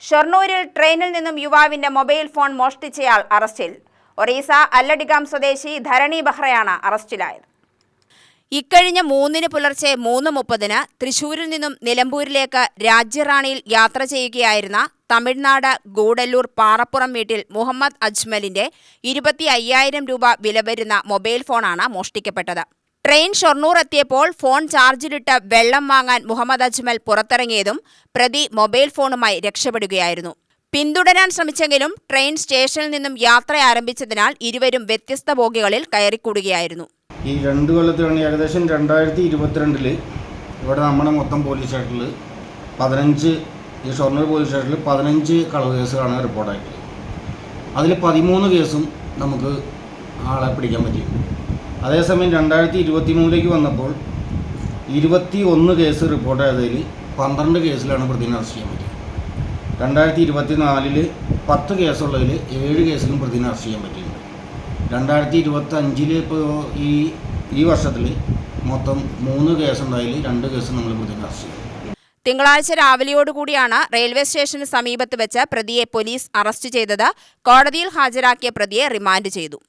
ഷൊർണൂരിൽ ട്രെയിനിൽ നിന്നും യുവാവിന്റെ മൊബൈൽ ഫോൺ മോഷ്ടിച്ചയാൾ അറസ്റ്റിൽ. ഒറീസ അല്ലടിഗാം സ്വദേശി ധരണി ബഹ്റയാണ് അറസ്റ്റിലായത്. ഇക്കഴിഞ്ഞ 3-ന് പുലർച്ചെ 3:30-ന് തൃശൂരിൽ നിന്നും നിലമ്പൂരിലേക്ക് രാജ്യറാണിയിൽ യാത്ര ചെയ്യുകയായിരുന്ന തമിഴ്നാട് ഗൂഡല്ലൂർ പാറപ്പുറം വീട്ടിൽ മുഹമ്മദ് അജ്മലിന്റെ 25,000 രൂപ വില വരുന്ന മൊബൈൽ ഫോണാണ് മോഷ്ടിക്കപ്പെട്ടത്. ട്രെയിൻ ഷൊർണൂർ എത്തിയപ്പോൾ ഫോൺ ചാർജിലിട്ട് വെള്ളം വാങ്ങാൻ മുഹമ്മദ് അജ്മൽ പുറത്തിറങ്ങിയതും പ്രതി മൊബൈൽ ഫോണുമായി രക്ഷപ്പെടുകയായിരുന്നു. പിന്തുടരാൻ ശ്രമിച്ചെങ്കിലും ട്രെയിൻ സ്റ്റേഷനിൽ നിന്നും യാത്ര ആരംഭിച്ചതിനാൽ ഇരുവരും വ്യത്യസ്ത ബോഗികളിൽ കയറിക്കൂടുകയായിരുന്നു. ഈ 2 കൊല്ലത്തിലാണ് ഏകദേശം 2022 ഇവിടെ നമ്മുടെ മൊത്തം പോലീസ് സ്റ്റേഷനിൽ 15 ഈ ഷൊർണൂർ പോലീസ് സ്റ്റേഷനിൽ 15 കളവ് കേസുകളാണ് റിപ്പോർട്ടായിട്ടുള്ളത്. അതിൽ 13 കേസും നമുക്ക് ആളെ പിടിക്കാൻ പറ്റി. അതേസമയം 2023 വന്നപ്പോൾ 21 കേസ് റിപ്പോർട്ട് ചെയ്തതിൽ 12 കേസിലാണ് പ്രതിനെ അറസ്റ്റ് ചെയ്യാൻ പറ്റിയത്. 2024 10 കേസുള്ളതിൽ 7 കേസിലും പ്രതിനെ അറസ്റ്റ് ചെയ്യാൻ പറ്റിയിട്ടുണ്ട്. 2025 ഇപ്പോൾ ഈ വർഷത്തിൽ മൊത്തം 3 കേസുണ്ടായതിൽ 2 കേസ് നമ്മൾ പ്രതിനെ അറസ്റ്റ് ചെയ്തു. തിങ്കളാഴ്ച രാവിലെയോടുകൂടിയാണ് റെയിൽവേ സ്റ്റേഷന് സമീപത്ത് വെച്ച് പ്രതിയെ പോലീസ് അറസ്റ്റ് ചെയ്തത്. കോടതിയിൽ ഹാജരാക്കിയ പ്രതിയെ റിമാൻഡ് ചെയ്തു.